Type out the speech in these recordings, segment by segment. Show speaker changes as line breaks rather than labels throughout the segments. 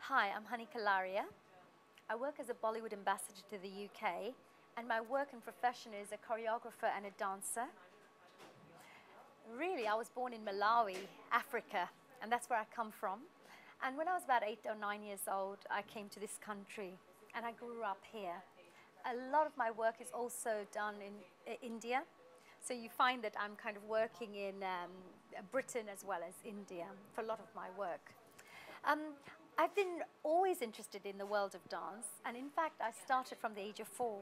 Hi, I'm Honey Kalaria. I work as a Bollywood ambassador to the UK, and my work and profession is a choreographer and a dancer. Really, I was born in Malawi, Africa, and that's where I come from. And when I was about 8 or 9 years old, I came to this country, and I grew up here. A lot of my work is also done in India, so you find that I'm kind of working in Britain as well as India for a lot of my work. I've been always interested in the world of dance, and in fact, I started from the age of 4.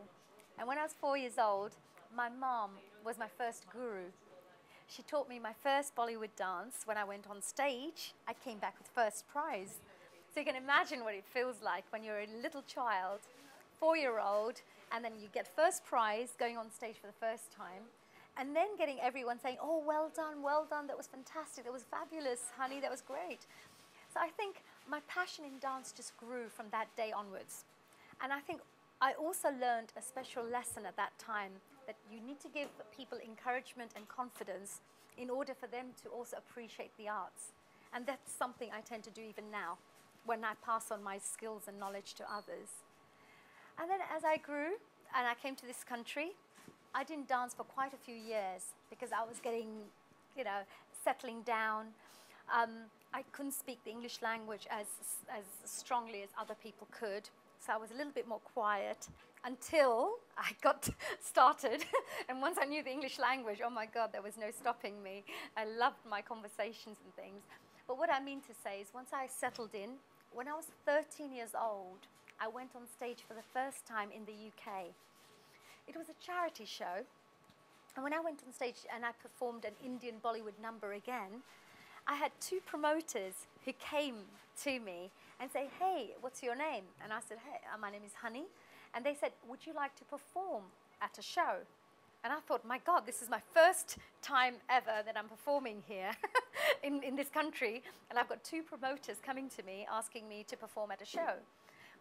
And when I was 4 years old, my mom was my first guru. She taught me my first Bollywood dance. When I went on stage, I came back with first prize. So you can imagine what it feels like when you're a little child, 4-year-old, and then you get first prize going on stage for the first time, and then getting everyone saying, "Oh, well done, that was fantastic, that was fabulous, honey, that was great." So I think my passion in dance just grew from that day onwards. And I think I also learned a special lesson at that time, that you need to give people encouragement and confidence in order for them to also appreciate the arts. And that's something I tend to do even now when I pass on my skills and knowledge to others. And then as I grew and I came to this country, I didn't dance for quite a few years because I was getting, settling down. I couldn't speak the English language as strongly as other people could, so I was a little bit more quiet until I got started. And once I knew the English language, oh my God, there was no stopping me. I loved my conversations and things. But what I mean to say is, once I settled in, when I was 13 years old, I went on stage for the first time in the UK. It was a charity show, and when I went on stage and I performed an Indian Bollywood number again, I had 2 promoters who came to me and say, "Hey, what's your name?" And I said, "Hey, my name is Honey." And they said, "Would you like to perform at a show?" And I thought, my God, this is my first time ever that I'm performing here in this country. And I've got 2 promoters coming to me asking me to perform at a show.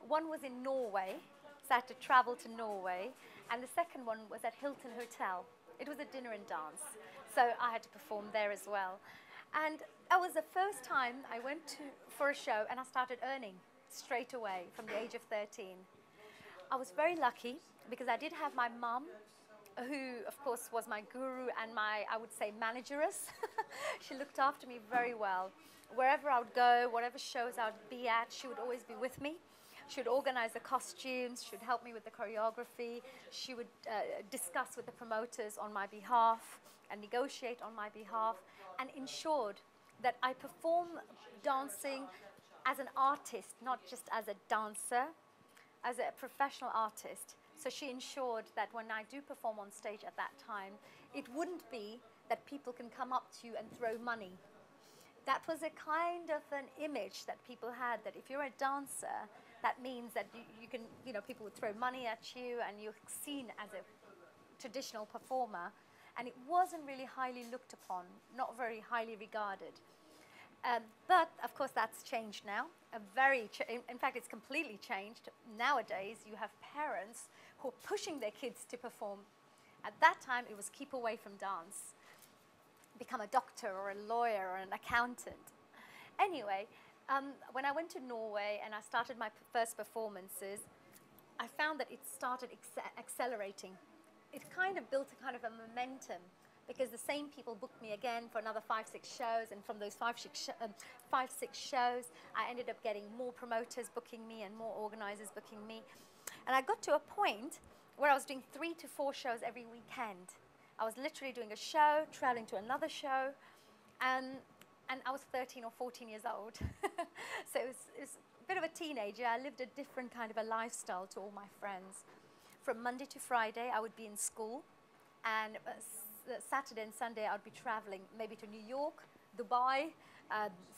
One was in Norway, so I had to travel to Norway. And the second one was at Hilton Hotel. It was a dinner and dance, so I had to perform there as well. And that was the first time I went for a show, and I started earning straight away from the age of 13. I was very lucky because I did have my mum, who of course was my guru and my, I would say, manageress. She looked after me very well. Wherever I would go, whatever shows I would be at, she would always be with me. She would organize the costumes, she would help me with the choreography, she would discuss with the promoters on my behalf and negotiate on my behalf, and ensured that I perform dancing as an artist, not just as a dancer, as a professional artist. So she ensured that when I do perform on stage at that time, it wouldn't be that people can come up to you and throw money. That was a kind of an image that people had, that if you're a dancer, that means that you can, people would throw money at you and you're seen as a traditional performer. And it wasn't really highly looked upon, not very highly regarded. But of course that's changed now. In fact, it's completely changed. Nowadays you have parents who are pushing their kids to perform. At that time it was keep away from dance. Become a doctor or a lawyer or an accountant. Anyway, when I went to Norway and I started my first performances, I found that it started accelerating. It kind of built a kind of a momentum, because the same people booked me again for another 5-6 shows, and from those 5-6 shows, I ended up getting more promoters booking me and more organizers booking me. And I got to a point where I was doing 3 to 4 shows every weekend. I was literally doing a show, traveling to another show, and I was 13 or 14 years old. So it was a bit of a teenager. I lived a different kind of a lifestyle to all my friends. From Monday to Friday, I would be in school, and Saturday and Sunday, I would be traveling, maybe to New York, Dubai,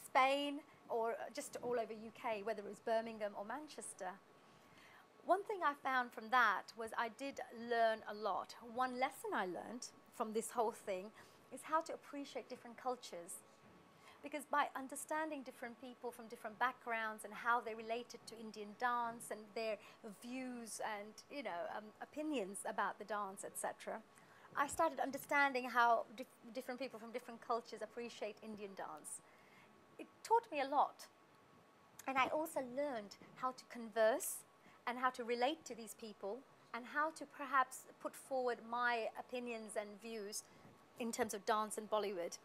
Spain, or just all over UK, whether it was Birmingham or Manchester. One thing I found from that was I did learn a lot. One lesson I learned from this whole thing is how to appreciate different cultures. Because by understanding different people from different backgrounds and how they related to Indian dance and their views and opinions about the dance, etc., I started understanding how different people from different cultures appreciate Indian dance. It taught me a lot. And I also learned how to converse and how to relate to these people and how to perhaps put forward my opinions and views in terms of dance and Bollywood,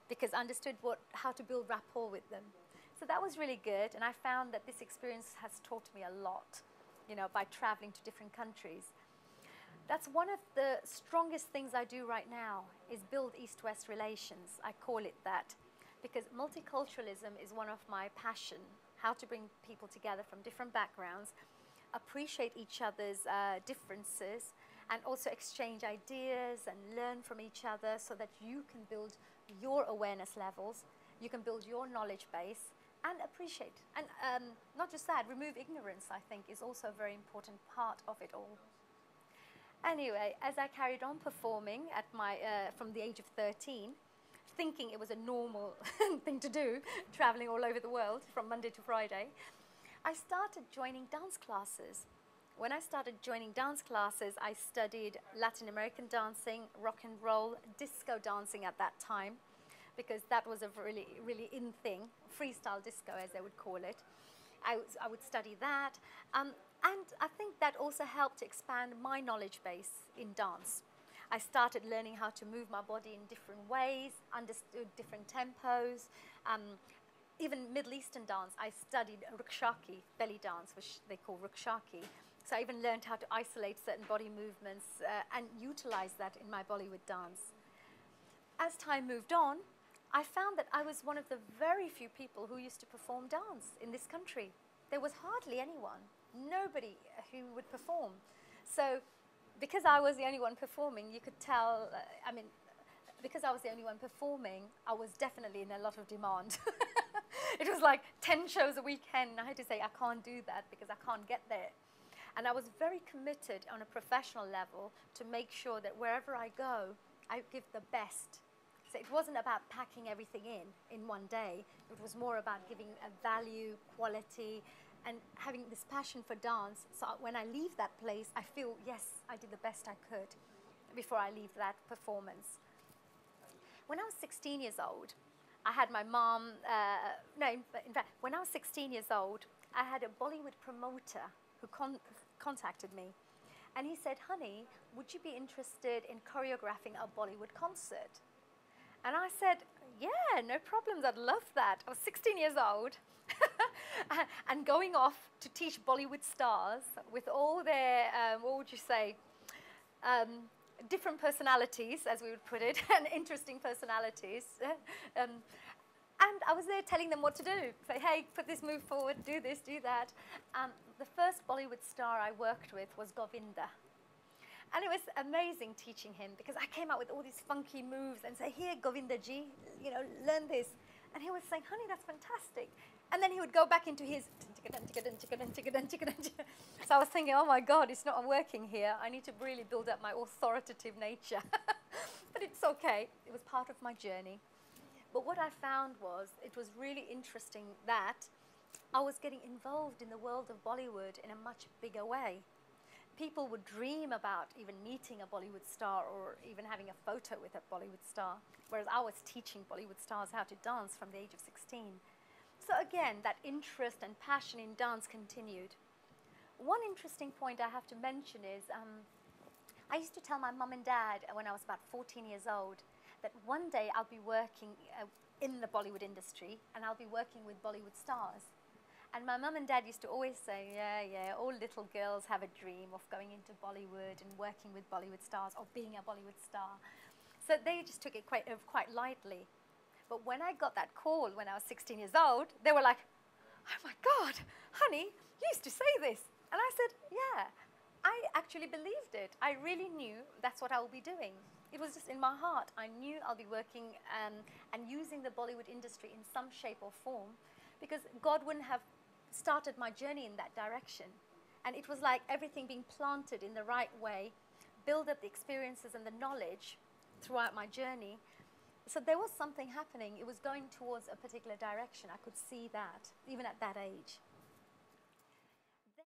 because I understood how to build rapport with them. So that was really good, and I found that this experience has taught me a lot, by traveling to different countries. That's one of the strongest things I do right now, is build East-West relations. I call it that, because multiculturalism is one of my passion, how to bring people together from different backgrounds, appreciate each other's differences, and also exchange ideas and learn from each other so that you can build your awareness levels, you can build your knowledge base, and appreciate. And not just that, remove ignorance, I think, is also a very important part of it all. Anyway, as I carried on performing from the age of 13, thinking it was a normal thing to do, traveling all over the world from Monday to Friday, I started joining dance classes. When I started joining dance classes, I studied Latin American dancing, rock and roll, disco dancing at that time, because that was a really, really in thing, freestyle disco as they would call it. I would study that. And I think that also helped to expand my knowledge base in dance. I started learning how to move my body in different ways, understood different tempos. Even Middle Eastern dance, I studied rukshaki, belly dance, which they call rukshaki. So I even learned how to isolate certain body movements and utilize that in my Bollywood dance. As time moved on, I found that I was one of the very few people who used to perform dance in this country. There was hardly anyone, nobody who would perform. So because I was the only one performing, you could tell, because I was the only one performing, I was definitely in a lot of demand. It was like 10 shows a weekend, and I had to say, I can't do that because I can't get there. And I was very committed on a professional level to make sure that wherever I go, I give the best. So it wasn't about packing everything in one day. It was more about giving a value, quality, and having this passion for dance. So when I leave that place, I feel, yes, I did the best I could before I leave that performance. When I was 16 years old, I had my mom, in fact, when I was 16 years old, I had a Bollywood promoter who contacted me. And he said, Honey, would you be interested in choreographing a Bollywood concert? And I said, yeah, no problems, I'd love that. I was 16 years old and going off to teach Bollywood stars with all their, what would you say, different personalities, as we would put it, and interesting personalities. And I was there telling them what to do. Say, hey, put this move forward, do this, do that. The first Bollywood star I worked with was Govinda. And it was amazing teaching him, because I came out with all these funky moves and say, here, Govinda ji, learn this. And he was saying, honey, that's fantastic. And then he would go back into his so I was thinking, oh my God, it's not working here. I need to really build up my authoritative nature. But it's okay. It was part of my journey. But what I found was, it was really interesting that I was getting involved in the world of Bollywood in a much bigger way. People would dream about even meeting a Bollywood star or even having a photo with a Bollywood star, whereas I was teaching Bollywood stars how to dance from the age of 16. So again, that interest and passion in dance continued. One interesting point I have to mention is, I used to tell my mum and dad when I was about 14 years old that one day I'll be working in the Bollywood industry and I'll be working with Bollywood stars. And my mum and dad used to always say, yeah, all little girls have a dream of going into Bollywood and working with Bollywood stars or being a Bollywood star. So they just took it quite lightly. But when I got that call when I was 16 years old, they were like, oh my God, honey, you used to say this. And I said, yeah, I actually believed it. I really knew that's what I will be doing. It was just in my heart. I knew I'll be working and using the Bollywood industry in some shape or form, because God wouldn't have started my journey in that direction. And it was like everything being planted in the right way, build up the experiences and the knowledge throughout my journey. So there was something happening. It was going towards a particular direction. I could see that, even at that age.